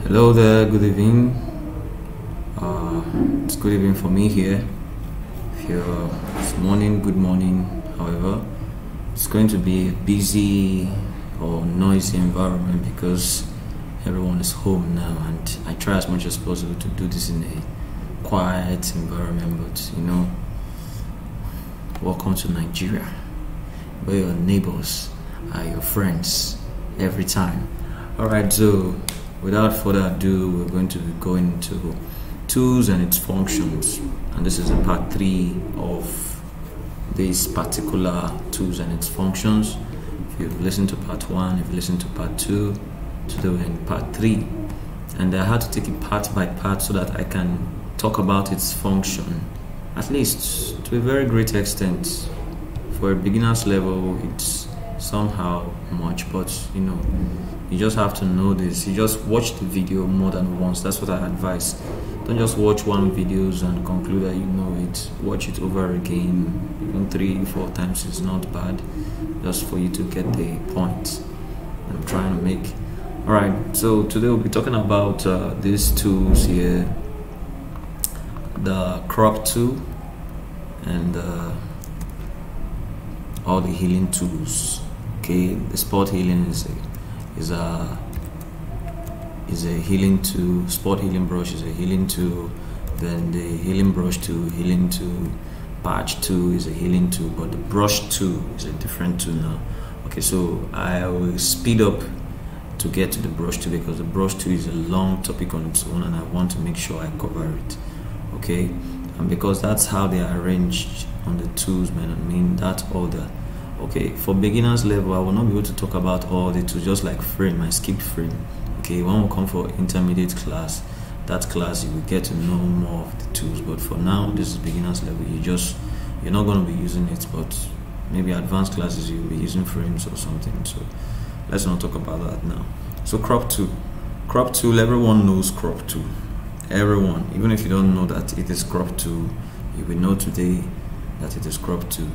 Hello there, good evening. It's good evening for me here. If it's morning, good morning. However, it's going to be a busy or noisy environment because everyone is home now, and I try as much as possible to do this in a quiet environment. But you know, welcome to Nigeria, where your neighbors are your friends every time. Alright, so without further ado, we're going to be going into tools and its functions, and this is a part 3 of this particular tools and its functions. If you've listened to part 1, if you listened to part 2, today we're in part 3, and I had to take it part by part so that I can talk about its function, at least to a very great extent. For a beginner's level, it's somehow much, but you know, you just have to know this. You just watch the video more than once. That's what I advise. Don't just watch one videos and conclude that you know it. Watch it over again, even 3-4 times is not bad, just for you to get the point I'm trying to make. Alright, so today we'll be talking about these tools here, the crop tool and all the healing tools. Okay, the spot healing is a healing tool. Spot healing brush is a healing tool. Then the healing brush tool, healing tool, patch tool is a healing tool, but the brush tool is a different tool now. Okay, so I will speed up to get to the brush tool because the brush tool is a long topic on its own, and I want to make sure I cover it. Okay, and because that's how they are arranged on the tools, man. I mean that order. Okay, for beginners level, I will not be able to talk about all the tools, just like frame. I skipped frame. Okay, when we come for intermediate class, that class you will get to know more of the tools. But for now, this is beginners level. You're not going to be using it, but maybe advanced classes you'll be using frames or something. So let's not talk about that now. So crop tool, everyone knows crop tool. Everyone, even if you don't know that it is crop tool, you will know today that it is crop tool.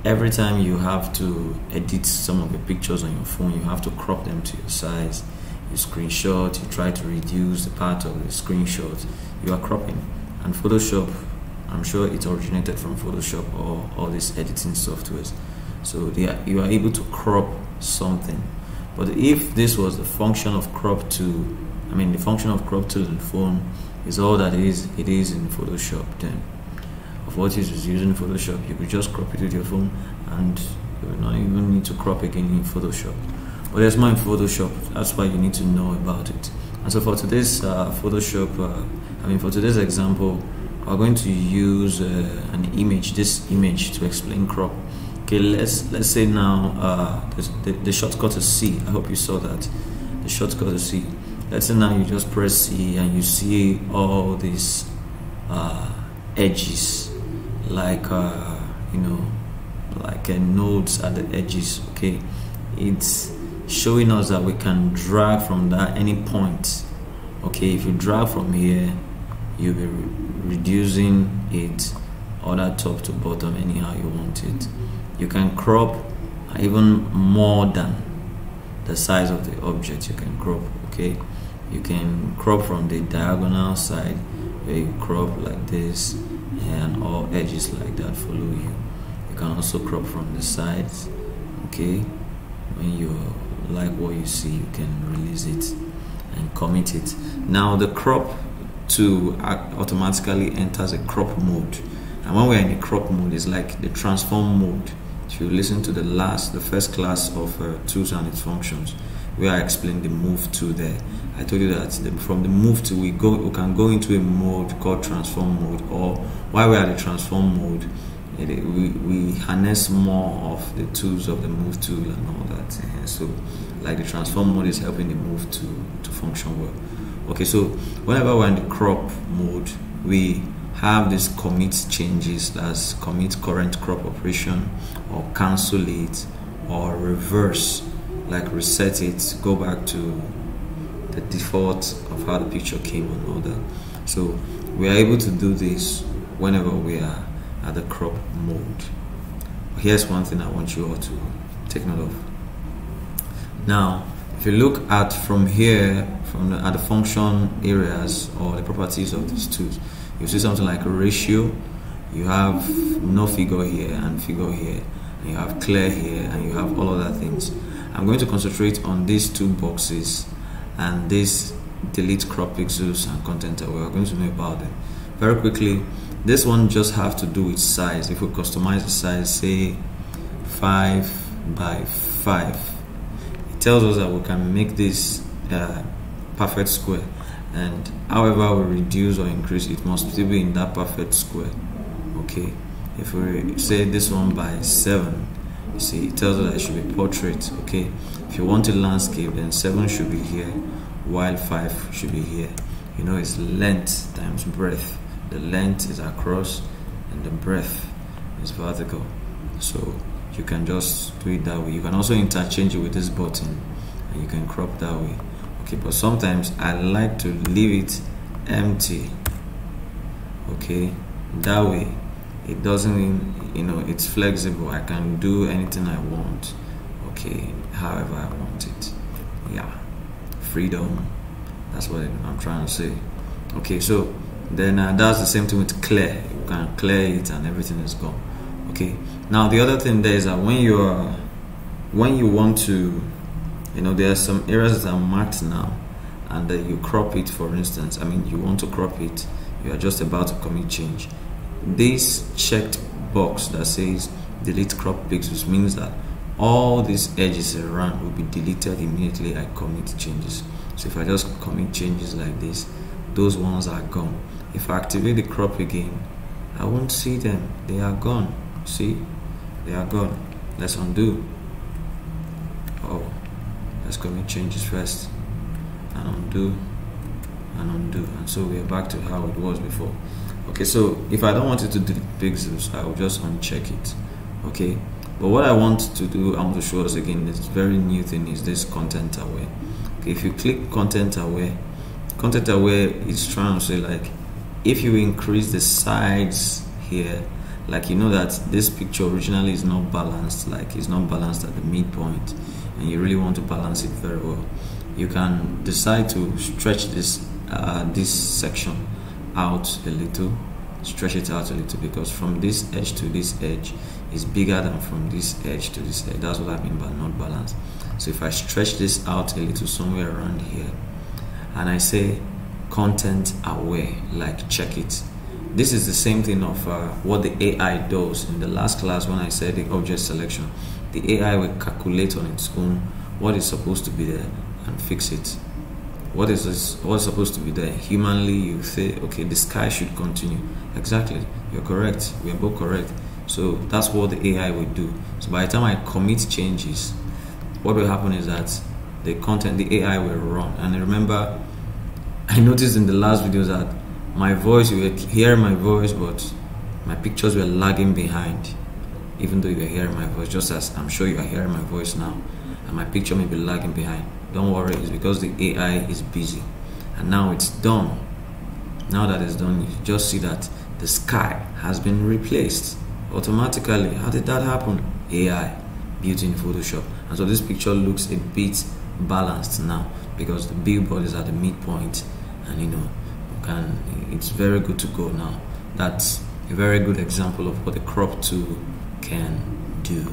Every time you have to edit some of the pictures on your phone, you have to crop them to your size. You screenshot, you try to reduce the part of the screenshot, you are cropping. And Photoshop, I'm sure it originated from Photoshop or all these editing softwares. So you are able to crop something. But if this was the function of crop tool, I mean the function of crop tool in the phone is all that it is in Photoshop, then of what is using Photoshop, you could just crop it with your phone and you will not even need to crop again in Photoshop. But there's more in Photoshop, that's why you need to know about it. And so for today's for today's example, we're going to use this image to explain crop. Okay, let's say now the shortcut is C. I hope you saw that. The shortcut is C. Let's say now you just press C and you see all these edges, like nodes at the edges. Okay, it's showing us that we can drag from that any point. Okay, if you drag from here, you'll be reducing it other top to bottom anyhow you want it. You can crop even more than the size of the object. You can crop. Okay, you can crop from the diagonal side where you crop like this, and all edges like that follow you. You can also crop from the sides. Okay, when you like what you see, you can release it and commit it. Now the crop tool automatically enters a crop mode, and when we're in a crop mode, it's like the transform mode. If you listen to the first class of tools and its functions, where I explained the move tool there, I told you that from the move tool we can go into a mode called transform mode, or while we're at the transform mode, we harness more of the tools of the move tool and all that. So like the transform mode is helping the move to function well. Okay, so whenever we're in the crop mode, we have this commit changes, that's commit current crop operation, or cancel it, or reverse, like reset it, go back to the default of how the picture came and all that. So we are able to do this whenever we are at the crop mode. Here's one thing I want you all to take note of. Now if you look at from here, at the function areas or the properties of these tools, you see something like a ratio. You have no figure here and figure here, and you have clear here, and you have all other things. I'm going to concentrate on these two boxes and this delete crop pixels and content aware. We're going to know about them very quickly. This one just have to do with size. If we customize the size, say 5 by 5, it tells us that we can make this perfect square, and however we reduce or increase, it must still be in that perfect square. Okay, if we say this one by 7, you see it tells us that it should be portrait. Okay, if you want a landscape, then 7 should be here while 5 should be here. You know, it's length times breadth. The length is across and the breadth is vertical, so you can just do it that way. You can also interchange it with this button and you can crop that way. Okay, but sometimes I like to leave it empty. Okay, that way it doesn't, you know, it's flexible. I can do anything I want. Okay, however I want it. Yeah, freedom, that's what I'm trying to say. Okay, so then that's the same thing with clear. You can clear it and everything is gone. Okay, now the other thing there is that when you want to, you know, there are some areas that are marked now, and you crop it. For instance, I mean, you want to crop it, you are just about to commit change. This checked box that says delete crop pixels means that all these edges around will be deleted immediately I commit changes. So if I just commit changes like this, those ones are gone. If I activate the crop again, I won't see them. They are gone. See, they are gone. Let's undo. Oh, let's commit changes first and undo and undo, and so we are back to how it was before. Okay, so if I don't want it to delete pixels, I will just uncheck it. Okay, but what I want to do, I want to show us again this very new thing is this content aware. Okay, if you click content aware is trying to say, like, if you increase the sides here, like, you know that this picture originally is not balanced, like it's not balanced at the midpoint, and you really want to balance it very well, you can decide to stretch this this section out a little, stretch it out a little, because from this edge to this edge is bigger than from this edge to this edge. That's what I mean by not balanced. So if I stretch this out a little somewhere around here, and I say content aware, like check it, this is the same thing of what the AI does. In the last class when I said the object selection, the AI will calculate on its own what is supposed to be there and fix it. What is this? What's supposed to be there? Humanly, you say, okay, the sky should continue. Exactly, you're correct. We are both correct. So that's what the AI will do. So by the time I commit changes, what will happen is that the AI will run. And remember, I noticed in the last video that my voice, you were hearing my voice, but my pictures were lagging behind. Even though you were hearing my voice, just as I'm sure you are hearing my voice now, and my picture may be lagging behind. Don't worry, it's because the AI is busy. And now it's done. Now that it's done, you just see that the sky has been replaced automatically. How did that happen? AI, built in Photoshop. And so this picture looks a bit balanced now because the billboard is at the midpoint, and you know, it's very good to go now. That's a very good example of what the crop tool can do.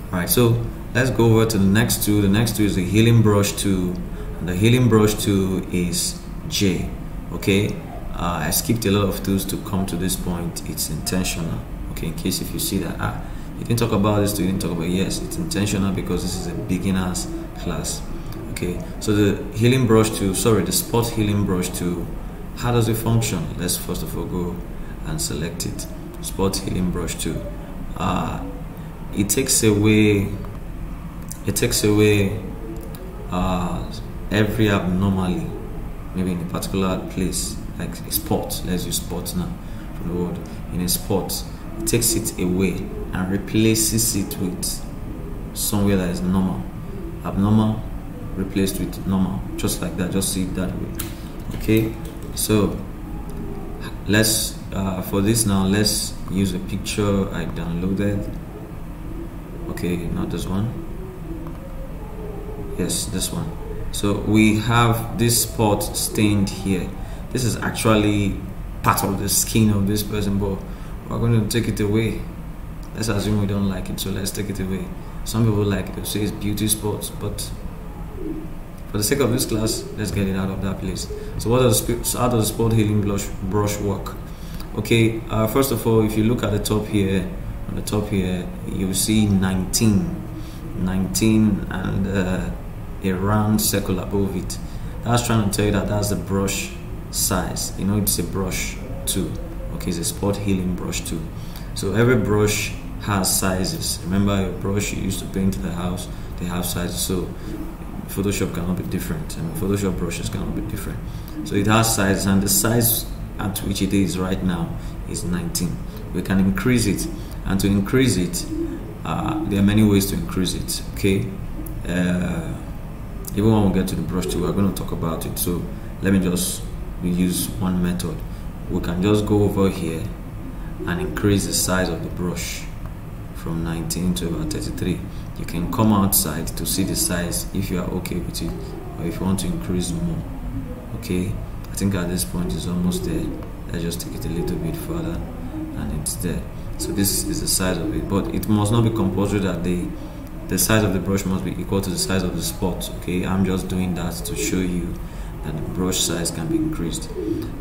Alright, so let's go over to the next tool. The next tool is the healing brush tool, and the healing brush tool is J. Okay, I skipped a lot of tools to come to this point. It's intentional. Okay, in case if you see that you didn't talk about this, you didn't talk about, yes, it's intentional because this is a beginner's class. Okay, so the healing brush tool, the spot healing brush tool, how does it function? Let's first of all go and select it. Spot healing brush tool. It takes away every abnormality, maybe in a particular place, like a spot. Let's use spot now from the word. In a spot, it takes it away and replaces it with somewhere that is normal. Abnormal replaced with normal, just like that. Just see it that way. Okay, so let's for this now, let's use a picture I downloaded. Okay, not this one. Yes, this one. So we have this spot stained here. This is actually part of the skin of this person, but we're going to take it away. Let's assume we don't like it, so let's take it away. Some people like it, they'll say it's beauty spots, but for the sake of this class, let's get it out of that place. So how does the spot healing brush work? Okay, first of all, if you look at the top here, on the top here, you see 19 and a round circle above it. That's trying to tell you that that's the brush size. You know, it's a brush 2. Okay, it's a spot healing brush 2. So every brush has sizes. Remember your brush you used to paint the house, they have sizes. So Photoshop cannot be different, and Photoshop brushes cannot be different. So it has sizes, and the size at which it is right now is 19. We can increase it, and to increase it, there are many ways to increase it. Okay, even when we get to the brush tool, we're going to talk about it. So let me just use one method. We can just go over here and increase the size of the brush from 19 to about 33. You can come outside to see the size if you are okay with it, or if you want to increase more. Okay, I think at this point it's almost there. Let's just take it a little bit further, and it's there. So this is the size of it, but it must not be compulsory that the size of the brush must be equal to the size of the spot. Okay, I'm just doing that to show you that the brush size can be increased.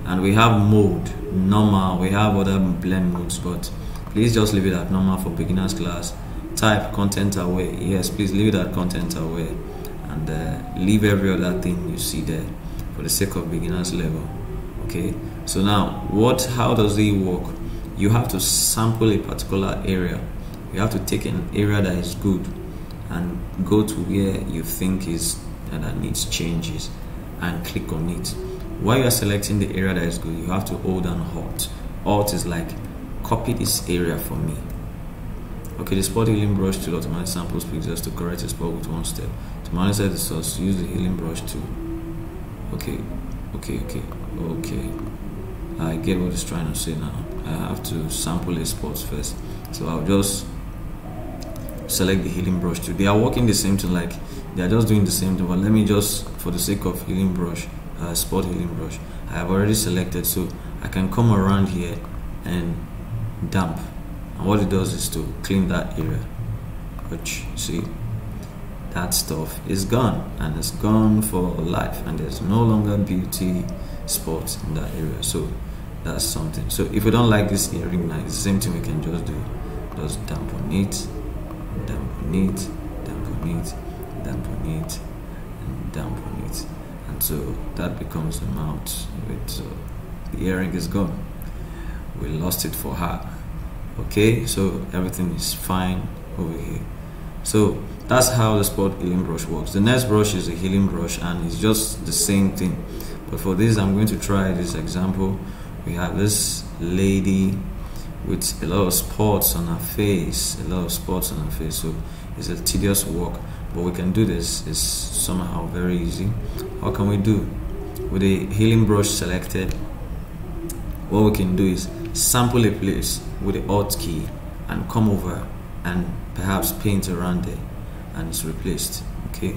And we have mode, normal, we have other blend modes, but please just leave it at normal for beginners class. Type content aware. Yes, please leave it at content aware, and leave every other thing you see there for the sake of beginners level. Okay, so now how does it work? You have to sample a particular area. You have to take an area that is good and go to where you think is that needs changes and click on it. While you are selecting the area that is good, you have to hold down Alt. Alt is like, copy this area for me. Okay, the spot healing brush tool automatically samples pixels to correct a spot with one step. To manage the source, use the healing brush tool. Okay. I get what it's trying to say now. I have to sample a spot first. So I'll just select the healing brush tool. They are working the same thing, like they are just doing the same thing, but let me just, for the sake of healing brush, spot healing brush, I have already selected, so I can come around here and damp, and what it does is to clean that area. Which, see, that stuff is gone, and it's gone for life, and there's no longer beauty spots in that area. So that's something. So if we don't like this earring now, it's the same thing we can just do. Just damp on it, damp on it, damp on it, damp on it, and damp on it, and so that becomes the mount of it. So the earring is gone. We lost it for her. Okay, so everything is fine over here. So that's how the spot healing brush works. The next brush is a healing brush, and it's just the same thing, but for this I'm going to try this example. We have this lady with a lot of spots on her face, so it's a tedious work, but we can do this. It's somehow very easy. How can we do? With the healing brush selected, what we can do is sample a place with the Alt key and come over and perhaps paint around there, and it's replaced. Okay,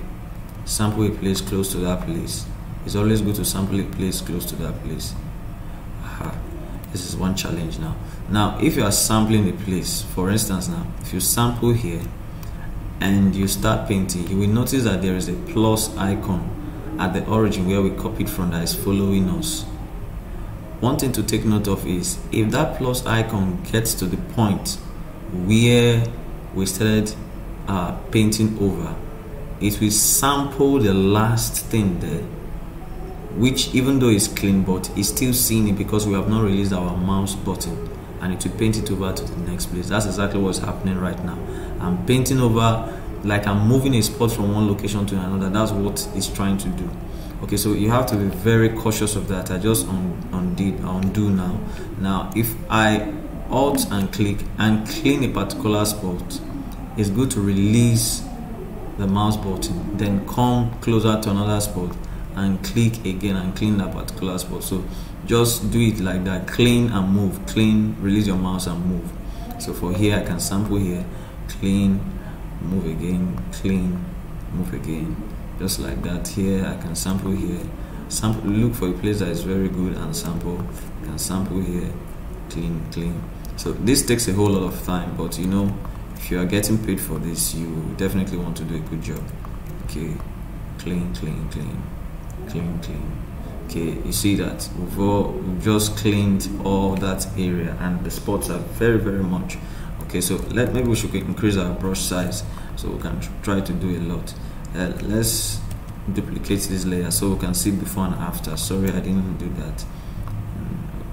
sample a place close to that place. It's always good to sample a place close to that place. This is one challenge now. Now if you are sampling a place, for instance, now if you sample here and you start painting, you will notice that there is a plus icon at the origin where we copied from that is following us. One thing to take note of is, if that plus icon gets to the point where we started painting over, it will sample the last thing there, which even though it's clean, but it's still seeing it because we have not released our mouse button, and it will paint it over to the next place. That's exactly what's happening right now. I'm painting over, like I'm moving a spot from one location to another. That's what it's trying to do. Okay, so you have to be very cautious of that. I just undo now. Now if I Alt and click and clean a particular spot, it's good to release the mouse button, then come closer to another spot and click again and clean that particular spot. So just do it like that, clean and move, clean, release your mouse and move. So for here I can sample here, clean, move again, clean, move again, just like that. Here I can sample here, sample, look for a place that is very good and sample. You can sample here, clean. So this takes a whole lot of time, but you know, if you are getting paid for this, you definitely want to do a good job. Okay, clean. Okay, you see that we've just cleaned all that area, and the spots are very much. Okay, so maybe we should increase our brush size so we can try to do a lot. Let's duplicate this layer so we can see before and after. Sorry, I didn't do that.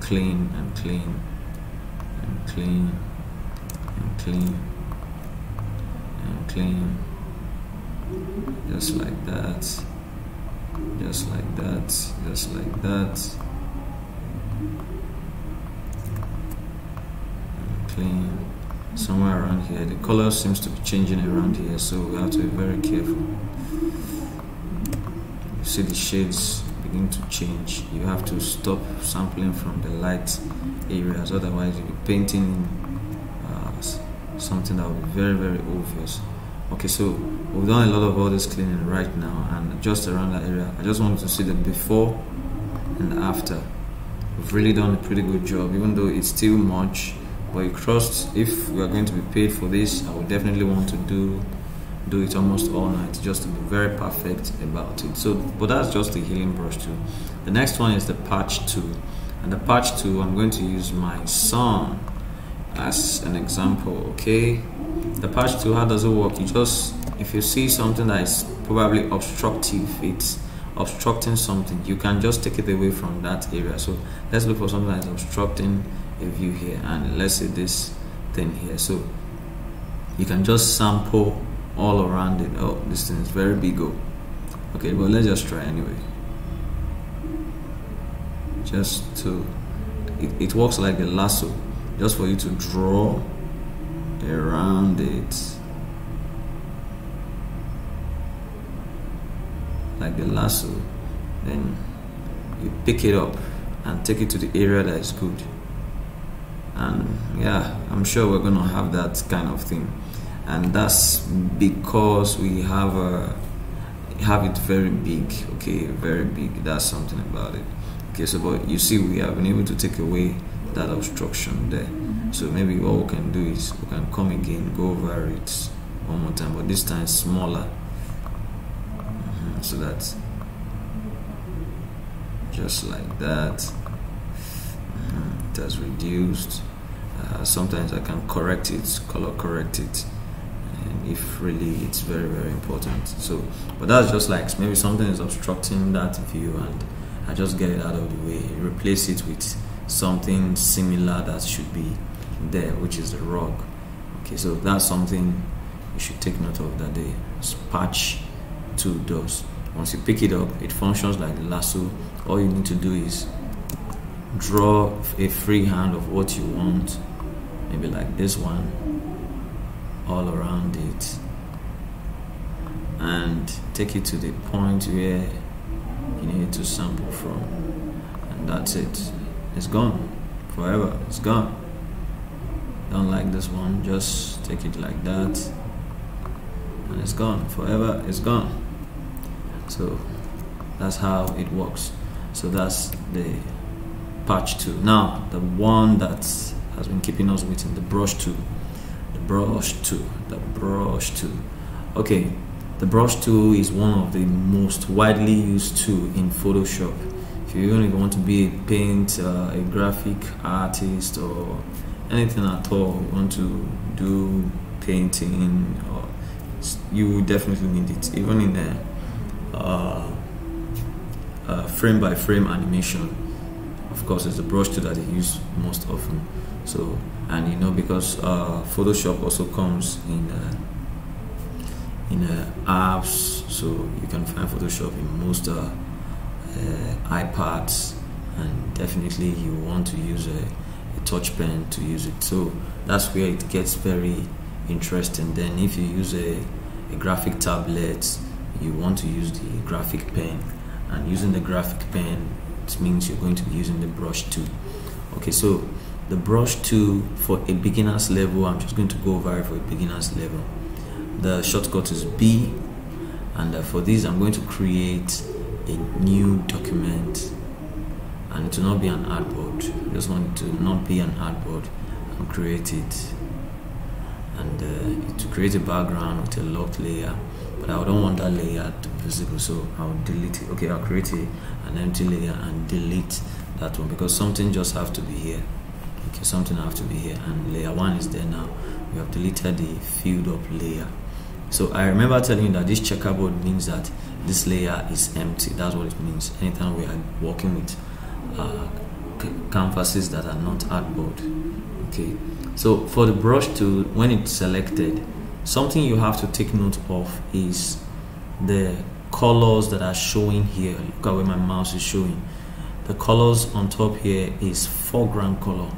Clean, just like that, clean. Somewhere around here, the color seems to be changing around here, so we have to be very careful. You see the shades begin to change. You have to stop sampling from the light areas, otherwise you'll be painting something that will be very obvious. Okay, so we've done a lot of all this cleaning right now, and just around that area, I just wanted to see the before and after. We've really done a pretty good job, even though it's still much, but you trust, if we are going to be paid for this, I would definitely want to do it almost all night, just to be very perfect about it. So, but that's just the healing brush tool. The next one is the patch tool, and the patch tool, I'm going to use my son as an example. Okay, the patch tool, how does it work? You just, if you see something that is probably obstructive, it's obstructing something, you can just take it away from that area. So let's look for something that is obstructing a view here, and let's say this thing here. So you can just sample all around it. Oh, this thing is very big. Okay, but let's just try anyway. Just to, it works like a lasso, just for you to draw around it like the lasso, then you pick it up and take it to the area that is good. And yeah, I'm sure we're gonna have that kind of thing, and that's because we have it very big. Okay, very big. That's something about it. Okay, so but you see, we have been able to take away that obstruction there. So maybe what we can do is we can come again, go over it one more time, but this time smaller, so that just like that, it has reduced. Sometimes I can correct it, color correct it, and if really it's very important. So, but that's just like maybe something is obstructing that view, and I just get it out of the way, replace it with something similar that should be there, which is the rug. Okay, so that's something you should take note of, that the patch tool does. Once you pick it up, it functions like the lasso. All you need to do is draw a free hand of what you want, maybe like this one, all around it, and take it to the point where you need to sample from, and that's it. It's gone forever. It's gone. Don't like this one, just take it like that, and it's gone forever. It's gone. So that's how it works. So that's the patch tool. Now the one that has been keeping us waiting, the brush tool. Okay, the brush tool is one of the most widely used tool in Photoshop. If you even want to be a graphic artist, or anything at all, you want to do painting, or you definitely need it. Even in the frame by frame animation, of course, it's the brush tool that they use most often. So, and you know, because Photoshop also comes in apps, so you can find Photoshop in most iPads, and definitely you want to use a touch pen to use it. So that's where it gets very interesting. Then if you use a graphic tablet, you want to use the graphic pen, and using the graphic pen, it means you're going to be using the brush tool. Okay, so the brush tool for a beginner's level, I'm just going to go over it for a beginner's level. The shortcut is B, And for this, I'm going to create a new document, and it will not be an artboard. I just want it to not be an artboard, and create it. And to create a background with a locked layer, but I don't want that layer to be visible, so I'll delete it. Okay, I'll create an empty layer and delete that one, because something just have to be here. Okay, something have to be here, and layer 1 is there now. We have deleted the filled up layer. So I remember telling you that this checkerboard means that this layer is empty. That's what it means. Anytime we are working with canvases that are not artboard. Okay, so for the brush tool, when it's selected, something you have to take note of is the colors that are showing here. Look at where my mouse is showing. The colors on top here is foreground color,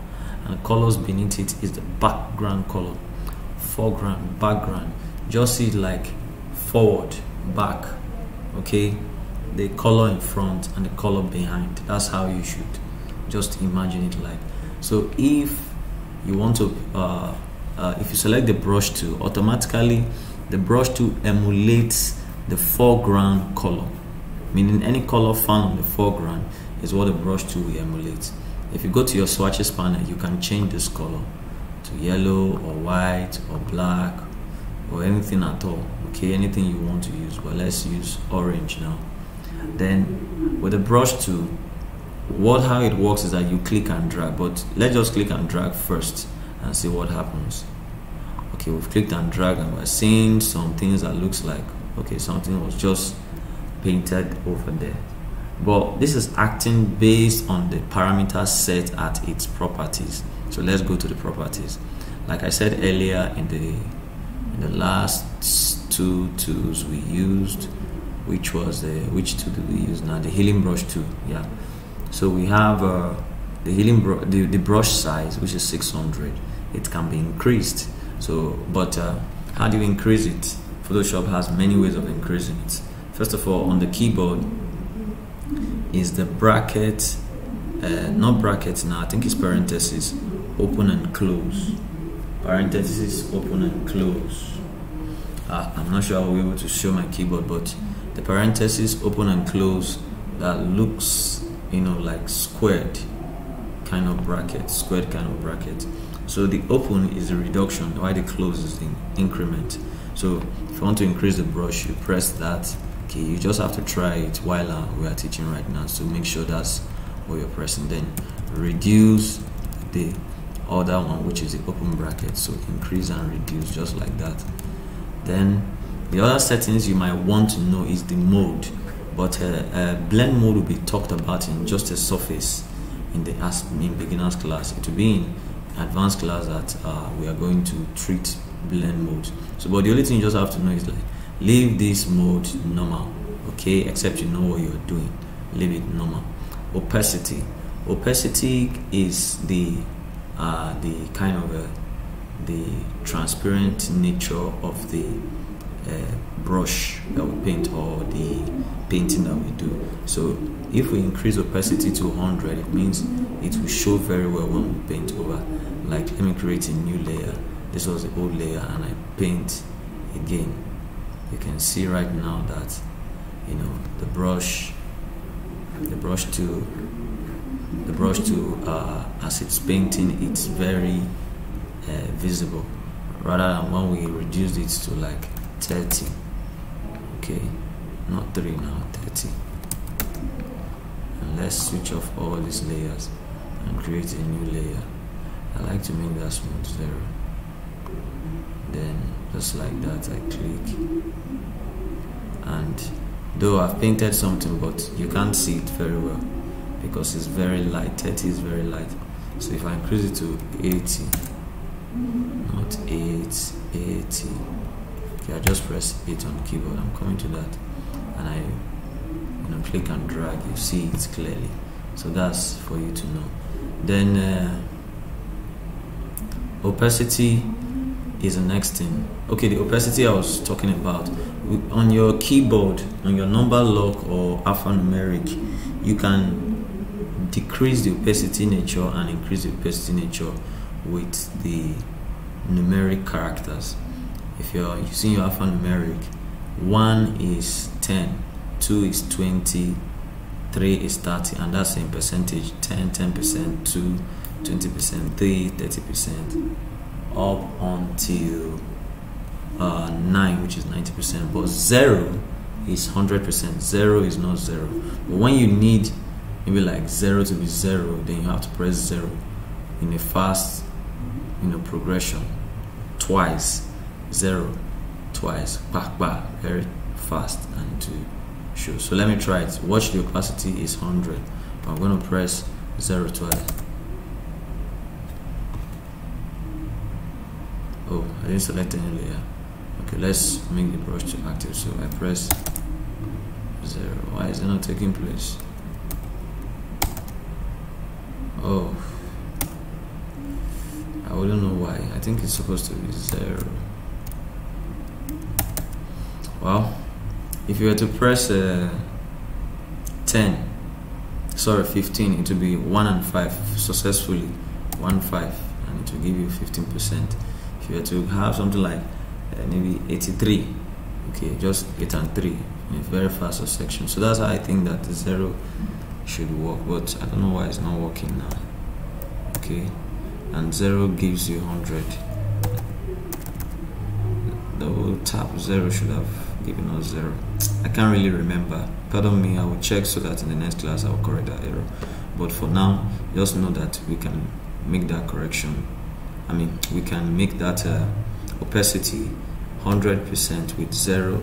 and the colors beneath it is the background color. Foreground, background. Just see it like forward, back. Okay, the color in front and the color behind. That's how you should just imagine it like. So if you want to if you select the brush tool, automatically the brush tool emulates the foreground color, meaning any color found on the foreground is what the brush tool will emulate. If you go to your swatches panel, you can change this color to yellow or white or black or anything at all. Okay, anything you want to use, but let's use orange now. Then with the brush tool, how it works is that you click and drag, but let's just click and drag first and see what happens. Okay, we've clicked and dragged, and we're seeing some things that looks like, okay, something was just painted over there. But this is acting based on the parameters set at its properties. So let's go to the properties. Like I said earlier, in the last two tools we used, which tool did we use now? The healing brush tool. Yeah. So we have the brush size, which is 600. It can be increased. So, but how do you increase it? Photoshop has many ways of increasing it. First of all, on the keyboard is the bracket, not brackets now, I think it's parentheses, open and close. Parentheses, open and close. I'm not sure I will be able to show my keyboard, but the parentheses, open and close, that looks, you know, like squared kind of bracket, squared kind of bracket. So the open is the reduction, while the close is the increment. So if you want to increase the brush, you press that. Okay, you just have to try it while we are teaching right now, so make sure that's what you're pressing. Then reduce the other one, which is the open bracket, so increase and reduce just like that. Then the other settings you might want to know is the mode, but blend mode will be talked about in just a surface in beginners class. It will be in advanced class that we are going to treat blend mode. So, but the only thing you just have to know is like, leave this mode normal, okay, except you know what you're doing. Leave it normal. Opacity is the kind of the transparent nature of the brush that we paint, or the painting that we do. So if we increase opacity to 100, it means it will show very well when we paint over. Like, let me create a new layer. This was the old layer, and I paint again. You can see right now that, you know, the brush tool, as it's painting, it's very visible, rather than when we reduce it to like 30. Okay, not 3 now, 30. And let's switch off all these layers and create a new layer. I like to make that smooth 0. Then just like that, I click, and though I've painted something, but you can't see it very well because it's very light. 30 is very light. So if I increase it to 80, not 80. Okay, I just press 8 on the keyboard. I'm coming to that, and I click and drag. You see it clearly. So that's for you to know. Then opacity is the next thing. Okay, the opacity I was talking about, on your keyboard, on your number lock or alphanumeric, you can decrease the opacity nature and increase the opacity nature with the numeric characters. If you're using your alphanumeric, 1 is 10, 2 is 20, 3 is 30, and that's in percentage: 10, 10%, 2, 20%, 3, 30%, up until 9, which is 90%. But 0 is 100%. 0 is not 0. But when you need maybe like 0 to be 0, then you have to press 0 in a fast, progression. Twice, 0, twice, back, very fast, and to show. So let me try it. Watch, the opacity is 100. I'm going to press 0 twice. Oh, I didn't select any layer. Okay, let's make the brush to active. So I press 0. Why is it not taking place? Oh, I wouldn't know why. I think it's supposed to be 0. Well, if you were to press 15, it will be 1 and 5 successfully, 1, 5, and it will give you 15%. If you were to have something like maybe 83, okay, just 8 and 3 in a very fast section. So that's how I think that the 0 should work, but I don't know why it's not working now. Okay, and 0 gives you 100. Double tap 0 should have given us 0. I can't really remember. Pardon me, I will check so that in the next class I will correct that error. But for now, just know that we can make that correction. I mean, we can make that opacity 100% with 0,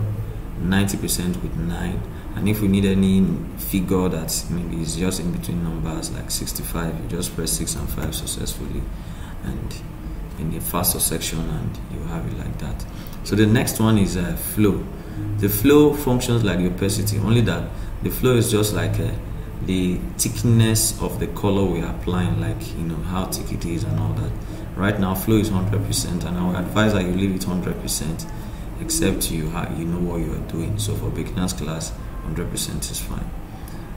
90% with 9, and if we need any figure that maybe is just in between numbers like 65, you just press 6 and 5 successfully, and in the faster section, and you have it like that. So the next one is flow. The flow functions like the opacity, only that the flow is just like the thickness of the color we are applying, like how thick it is and all that. Right now flow is 100%, and I would advise that you leave it 100%, except you know what you are doing. So for beginners class, 100% is fine.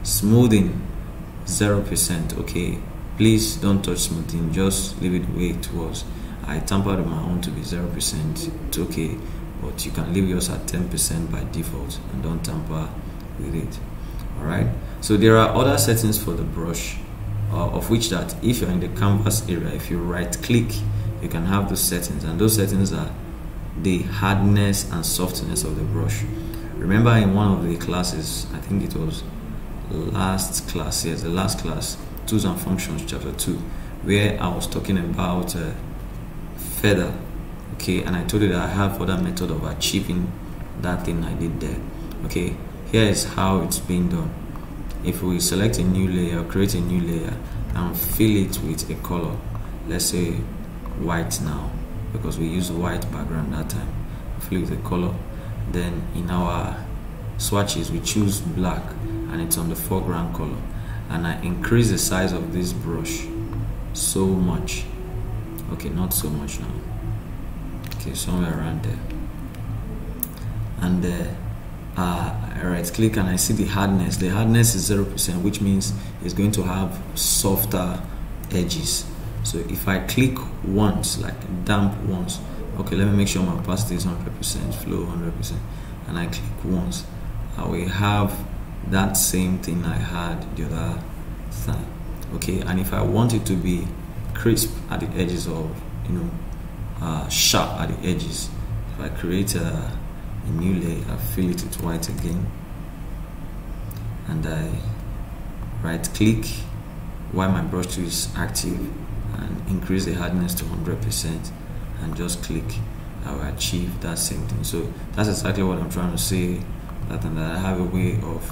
Smoothing 0%. Okay, please don't touch smoothing, just leave it the way it was. I tampered my own to be 0%. It's okay, but you can leave yours at 10% by default, and don't tamper with it. Alright, so there are other settings for the brush, of which that if you're in the canvas area, if you right click, you can have those settings, and those settings are the hardness and softness of the brush. Remember in one of the classes, I think it was last class, yes, the last class, Tools and Functions chapter 2, where I was talking about feather, okay, and I told you that I have other method of achieving that thing I did there. Okay, here is how it's being done. If we select a new layer, create a new layer, and fill it with a color, let's say white now, because we used white background that time. Fill it with a color, then in our swatches we choose black, and it's on the foreground color, and I increase the size of this brush so much. Okay, not so much now. Okay, somewhere around there, and I right click and I see the hardness. The hardness is 0%, which means it's going to have softer edges. So if I click once, like damp once, okay, let me make sure my opacity is 100%, flow 100%, and I click once, I will have that same thing I had the other time. Okay, and if I want it to be crisp at the edges, or sharp at the edges, if I create a new layer, I fill it with white again, and I right click while my brush tool is active and increase the hardness to 100%, and just click, I will achieve that same thing. So that's exactly what I'm trying to say, that I have a way of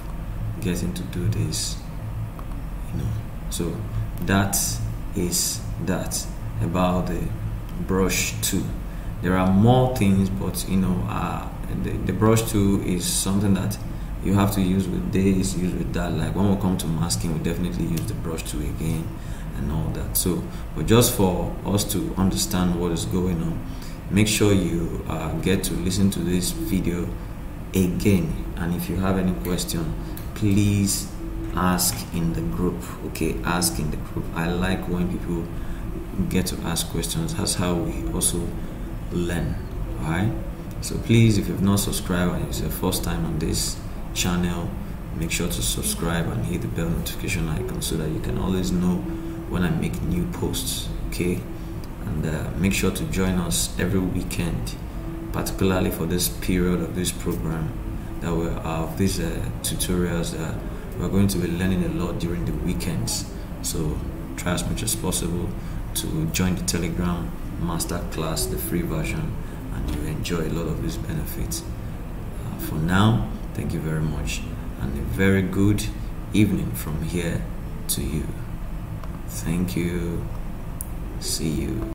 getting to do this, so that is that about the brush tool. There are more things, but the brush tool is something that you have to use with this, use with that. Like when we come to masking, we definitely use the brush tool again and all that. So, but just for us to understand what is going on, make sure you get to listen to this video again, and if you have any question, please ask in the group. Okay, ask in the group. I like when people get to ask questions. That's how we also learn. All right, So please, if you've not subscribed and it's your first time on this channel, make sure to subscribe and hit the bell notification icon so that you can always know when I make new posts. Okay, and make sure to join us every weekend, particularly for this period of this program that we're of these tutorials that we're going to be learning a lot during the weekends. So try as much as possible to join the Telegram master class, the free version, and you enjoy a lot of these benefits. For now, thank you very much, and a very good evening from here to you. Thank you. See you.